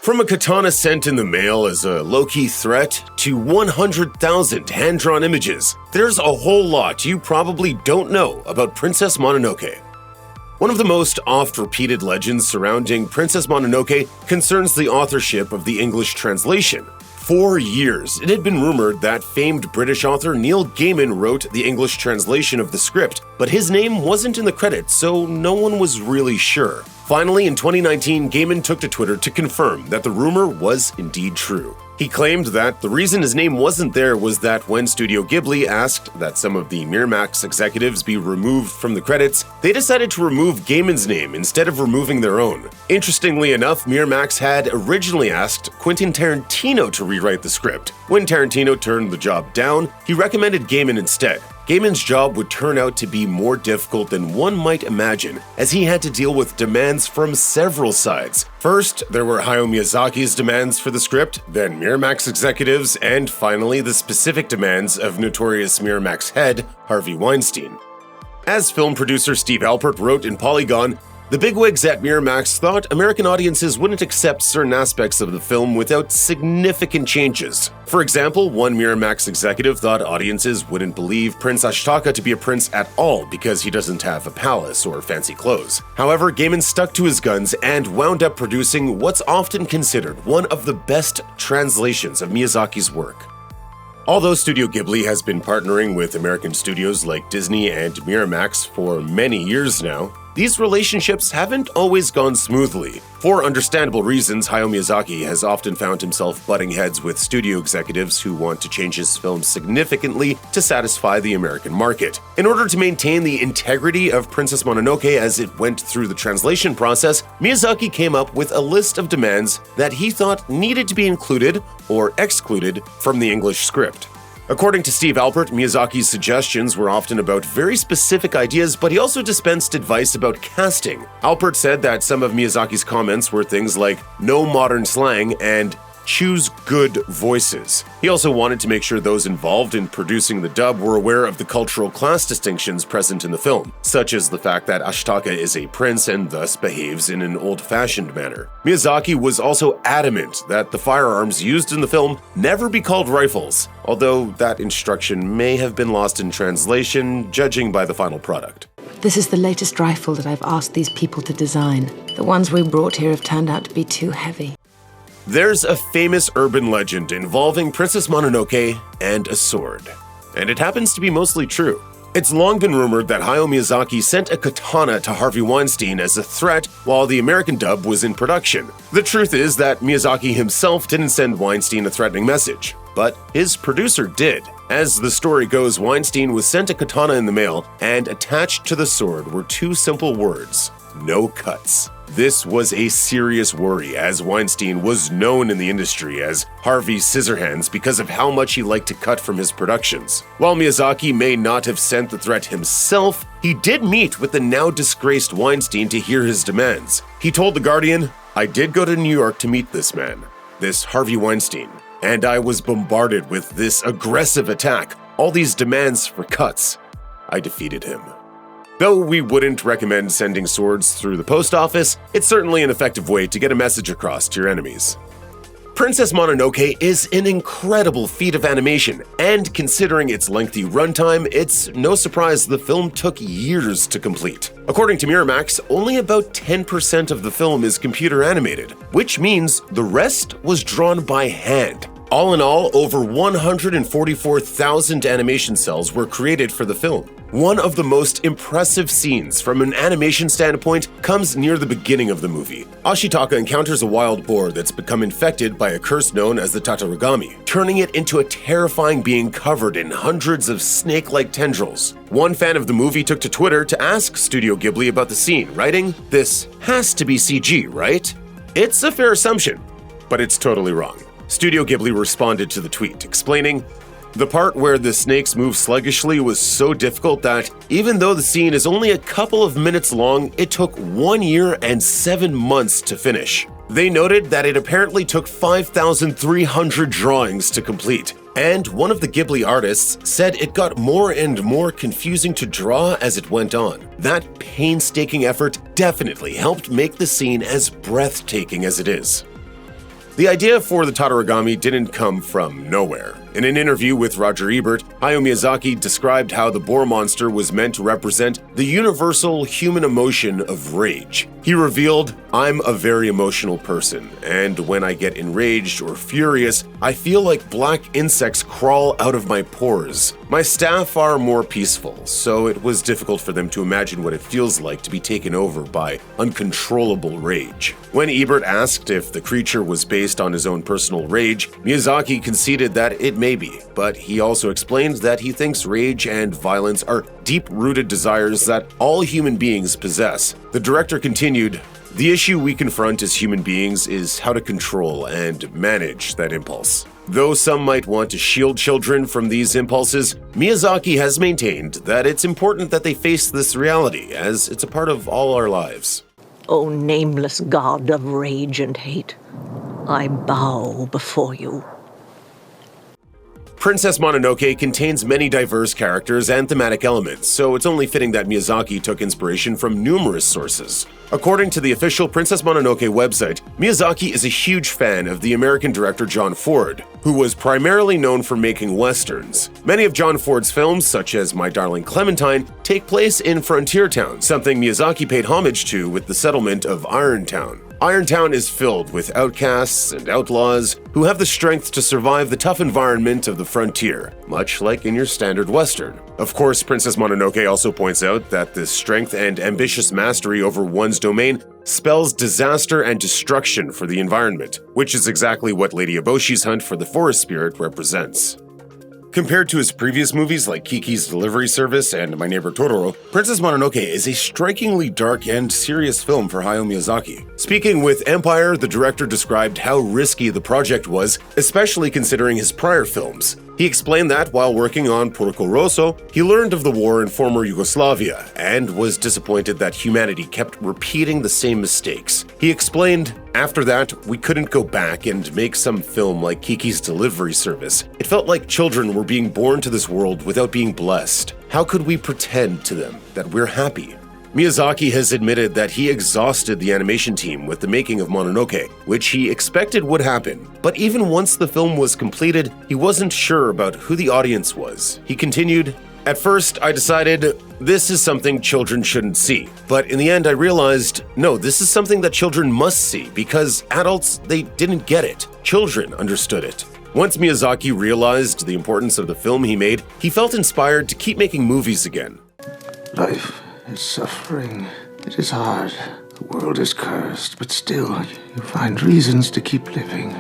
From a katana sent in the mail as a low-key threat to 100,000 hand-drawn images, there's a whole lot you probably don't know about Princess Mononoke. One of the most oft-repeated legends surrounding Princess Mononoke concerns the authorship of the English translation. For years, it had been rumored that famed British author Neil Gaiman wrote the English translation of the script, but his name wasn't in the credits, so no one was really sure. Finally, in 2019, Gaiman took to Twitter to confirm that the rumor was indeed true. He claimed that the reason his name wasn't there was that when Studio Ghibli asked that some of the Miramax executives be removed from the credits, they decided to remove Gaiman's name instead of removing their own. Interestingly enough, Miramax had originally asked Quentin Tarantino to rewrite the script. When Tarantino turned the job down, he recommended Gaiman instead. Gaiman's job would turn out to be more difficult than one might imagine, as he had to deal with demands from several sides. First, there were Hayao Miyazaki's demands for the script, then Miramax executives, and finally the specific demands of notorious Miramax head Harvey Weinstein. As film producer Steve Alpert wrote in Polygon, the bigwigs at Miramax thought American audiences wouldn't accept certain aspects of the film without significant changes. For example, one Miramax executive thought audiences wouldn't believe Prince Ashitaka to be a prince at all because he doesn't have a palace or fancy clothes. However, Gaiman stuck to his guns and wound up producing what's often considered one of the best translations of Miyazaki's work. Although Studio Ghibli has been partnering with American studios like Disney and Miramax for many years now, these relationships haven't always gone smoothly. For understandable reasons, Hayao Miyazaki has often found himself butting heads with studio executives who want to change his films significantly to satisfy the American market. In order to maintain the integrity of Princess Mononoke as it went through the translation process, Miyazaki came up with a list of demands that he thought needed to be included or excluded from the English script. According to Steve Alpert, Miyazaki's suggestions were often about very specific ideas, but he also dispensed advice about casting. Alpert said that some of Miyazaki's comments were things like no modern slang and choose good voices. He also wanted to make sure those involved in producing the dub were aware of the cultural class distinctions present in the film, such as the fact that Ashitaka is a prince and thus behaves in an old-fashioned manner. Miyazaki was also adamant that the firearms used in the film never be called rifles, although that instruction may have been lost in translation, judging by the final product. This is the latest rifle that I've asked these people to design. The ones we brought here have turned out to be too heavy. There's a famous urban legend involving Princess Mononoke and a sword, and it happens to be mostly true. It's long been rumored that Hayao Miyazaki sent a katana to Harvey Weinstein as a threat while the American dub was in production. The truth is that Miyazaki himself didn't send Weinstein a threatening message, but his producer did. As the story goes, Weinstein was sent a katana in the mail, and attached to the sword were two simple words: no cuts. This was a serious worry, as Weinstein was known in the industry as Harvey Scissorhands because of how much he liked to cut from his productions. While Miyazaki may not have sent the threat himself, he did meet with the now disgraced Weinstein to hear his demands. He told The Guardian, "I did go to New York to meet this man, this Harvey Weinstein, and I was bombarded with this aggressive attack, all these demands for cuts. I defeated him." Though we wouldn't recommend sending swords through the post office, it's certainly an effective way to get a message across to your enemies. Princess Mononoke is an incredible feat of animation, and considering its lengthy runtime, it's no surprise the film took years to complete. According to Miramax, only about 10% of the film is computer animated, which means the rest was drawn by hand. All in all, over 144,000 animation cells were created for the film. One of the most impressive scenes from an animation standpoint comes near the beginning of the movie. Ashitaka encounters a wild boar that's become infected by a curse known as the Tatarigami, turning it into a terrifying being covered in hundreds of snake-like tendrils. One fan of the movie took to Twitter to ask Studio Ghibli about the scene, writing, "This has to be CG, right?" It's a fair assumption, but it's totally wrong. Studio Ghibli responded to the tweet, explaining, "The part where the snakes move sluggishly was so difficult that, even though the scene is only a couple of minutes long, it took 1 year and 7 months to finish." They noted that it apparently took 5,300 drawings to complete, and one of the Ghibli artists said it got more and more confusing to draw as it went on. That painstaking effort definitely helped make the scene as breathtaking as it is. The idea for the Todorigami didn't come from nowhere. In an interview with Roger Ebert, Hayao Miyazaki described how the boar monster was meant to represent the universal human emotion of rage. He revealed, "I'm a very emotional person, and when I get enraged or furious, I feel like black insects crawl out of my pores. My staff are more peaceful, so it was difficult for them to imagine what it feels like to be taken over by uncontrollable rage." When Ebert asked if the creature was based on his own personal rage, Miyazaki conceded that it may be, but he also explained that he thinks rage and violence are deep-rooted desires that all human beings possess. The director continued, "The issue we confront as human beings is how to control and manage that impulse. Though some might want to shield children from these impulses, Miyazaki has maintained that it's important that they face this reality, as it's a part of all our lives." O nameless god of rage and hate, I bow before you. Princess Mononoke contains many diverse characters and thematic elements, so it's only fitting that Miyazaki took inspiration from numerous sources. According to the official Princess Mononoke website, Miyazaki is a huge fan of the American director John Ford, who was primarily known for making westerns. Many of John Ford's films, such as My Darling Clementine, take place in Frontier Town, something Miyazaki paid homage to with the settlement of Irontown. Irontown is filled with outcasts and outlaws who have the strength to survive the tough environment of the frontier, much like in your standard Western. Of course, Princess Mononoke also points out that this strength and ambitious mastery over one's domain spells disaster and destruction for the environment, which is exactly what Lady Eboshi's hunt for the forest spirit represents. Compared to his previous movies like Kiki's Delivery Service and My Neighbor Totoro, Princess Mononoke is a strikingly dark and serious film for Hayao Miyazaki. Speaking with Empire, the director described how risky the project was, especially considering his prior films. He explained that while working on Porco Rosso, he learned of the war in former Yugoslavia and was disappointed that humanity kept repeating the same mistakes. He explained, "After that, we couldn't go back and make some film like Kiki's Delivery Service. It felt like children were being born to this world without being blessed. How could we pretend to them that we're happy?" Miyazaki has admitted that he exhausted the animation team with the making of Mononoke, which he expected would happen. But even once the film was completed, he wasn't sure about who the audience was. He continued, "At first, I decided this is something children shouldn't see. But in the end, I realized, no, this is something that children must see because adults, they didn't get it. Children understood it." Once Miyazaki realized the importance of the film he made, he felt inspired to keep making movies again. Life is suffering. It is hard. The world is cursed, but still, you find reasons to keep living.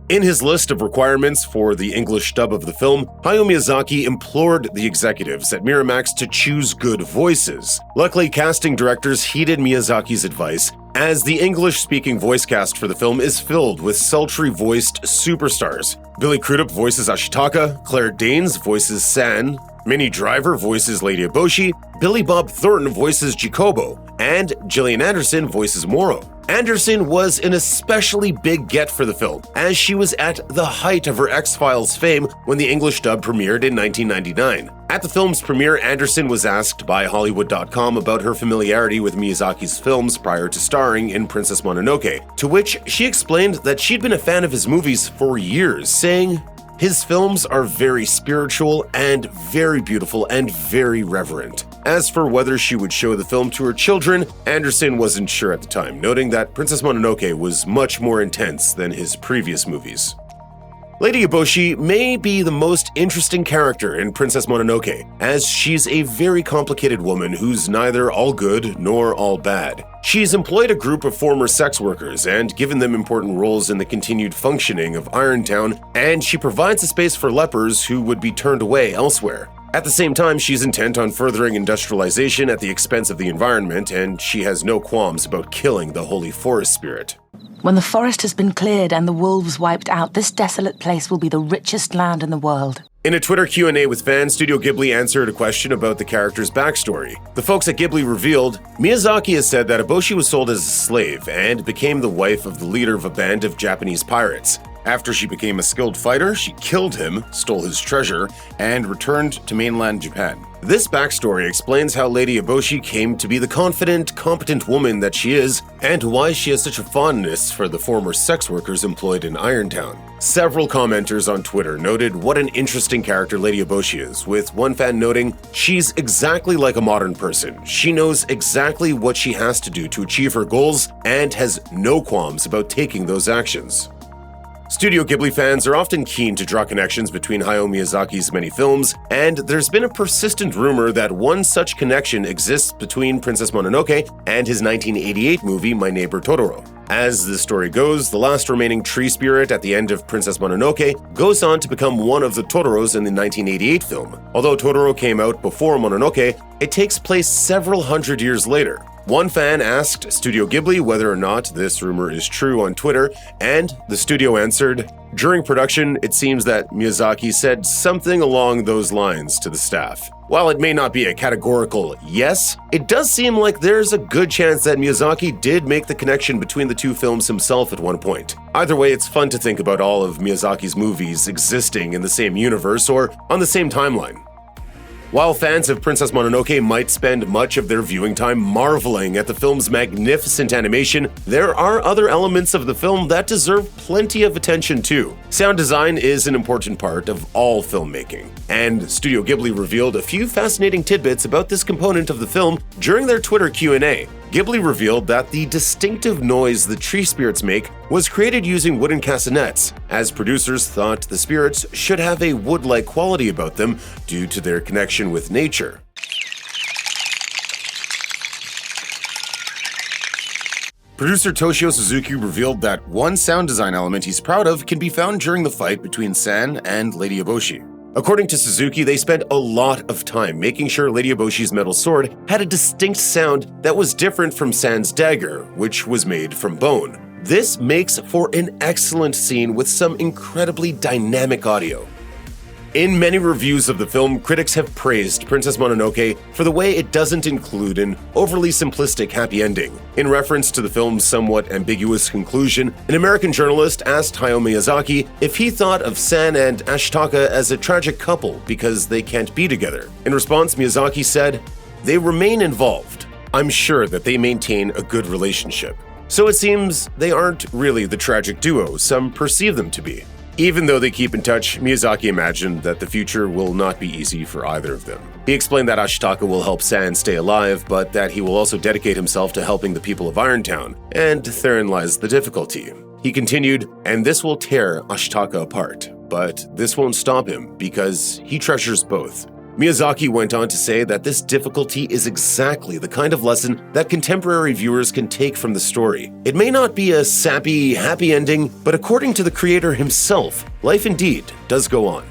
In his list of requirements for the English dub of the film, Hayao Miyazaki implored the executives at Miramax to choose good voices. Luckily, casting directors heeded Miyazaki's advice, as the English-speaking voice cast for the film is filled with sultry-voiced superstars. Billy Crudup voices Ashitaka, Claire Danes voices San, Minnie Driver voices Lady Eboshi, Billy Bob Thornton voices Jacobo, and Gillian Anderson voices Moro. Anderson was an especially big get for the film, as she was at the height of her X-Files fame when the English dub premiered in 1999. At the film's premiere, Anderson was asked by Hollywood.com about her familiarity with Miyazaki's films prior to starring in Princess Mononoke, to which she explained that she'd been a fan of his movies for years, saying, "His films are very spiritual and very beautiful and very reverent." As for whether she would show the film to her children, Anderson wasn't sure at the time, noting that Princess Mononoke was much more intense than his previous movies. Lady Eboshi may be the most interesting character in Princess Mononoke, as she's a very complicated woman who's neither all good nor all bad. She's employed a group of former sex workers and given them important roles in the continued functioning of Irontown, and she provides a space for lepers who would be turned away elsewhere. At the same time, she's intent on furthering industrialization at the expense of the environment, and she has no qualms about killing the holy forest spirit. When the forest has been cleared and the wolves wiped out, this desolate place will be the richest land in the world. In a Twitter Q&A with fans, Studio Ghibli answered a question about the character's backstory. The folks at Ghibli revealed, Miyazaki has said that Eboshi was sold as a slave and became the wife of the leader of a band of Japanese pirates. After she became a skilled fighter, she killed him, stole his treasure, and returned to mainland Japan. This backstory explains how Lady Eboshi came to be the confident, competent woman that she is, and why she has such a fondness for the former sex workers employed in Irontown. Several commenters on Twitter noted what an interesting character Lady Eboshi is, with one fan noting, "She's exactly like a modern person. She knows exactly what she has to do to achieve her goals and has no qualms about taking those actions." Studio Ghibli fans are often keen to draw connections between Hayao Miyazaki's many films, and there's been a persistent rumor that one such connection exists between Princess Mononoke and his 1988 movie My Neighbor Totoro. As the story goes, the last remaining tree spirit at the end of Princess Mononoke goes on to become one of the Totoros in the 1988 film. Although Totoro came out before Mononoke, it takes place several hundred years later. One fan asked Studio Ghibli whether or not this rumor is true on Twitter, and the studio answered, "During production, it seems that Miyazaki said something along those lines to the staff." While it may not be a categorical yes, it does seem like there's a good chance that Miyazaki did make the connection between the two films himself at one point. Either way, it's fun to think about all of Miyazaki's movies existing in the same universe or on the same timeline. While fans of Princess Mononoke might spend much of their viewing time marveling at the film's magnificent animation, there are other elements of the film that deserve plenty of attention too. Sound design is an important part of all filmmaking, and Studio Ghibli revealed a few fascinating tidbits about this component of the film during their Twitter Q&A. Ghibli revealed that the distinctive noise the tree spirits make was created using wooden castanets, as producers thought the spirits should have a wood-like quality about them due to their connection with nature. Producer Toshio Suzuki revealed that one sound design element he's proud of can be found during the fight between San and Lady Eboshi. According to Suzuki, they spent a lot of time making sure Lady Eboshi's metal sword had a distinct sound that was different from San's dagger, which was made from bone. This makes for an excellent scene with some incredibly dynamic audio. In many reviews of the film, critics have praised Princess Mononoke for the way it doesn't include an overly simplistic happy ending. In reference to the film's somewhat ambiguous conclusion, an American journalist asked Hayao Miyazaki if he thought of San and Ashitaka as a tragic couple because they can't be together. In response, Miyazaki said, "They remain involved. I'm sure that they maintain a good relationship. So it seems they aren't really the tragic duo some perceive them to be." Even though they keep in touch, Miyazaki imagined that the future will not be easy for either of them. He explained that Ashitaka will help San stay alive, but that he will also dedicate himself to helping the people of Irontown, and therein lies the difficulty. He continued, "And this will tear Ashitaka apart, but this won't stop him because he treasures both." Miyazaki went on to say that this difficulty is exactly the kind of lesson that contemporary viewers can take from the story. It may not be a sappy, happy ending, but according to the creator himself, life indeed does go on.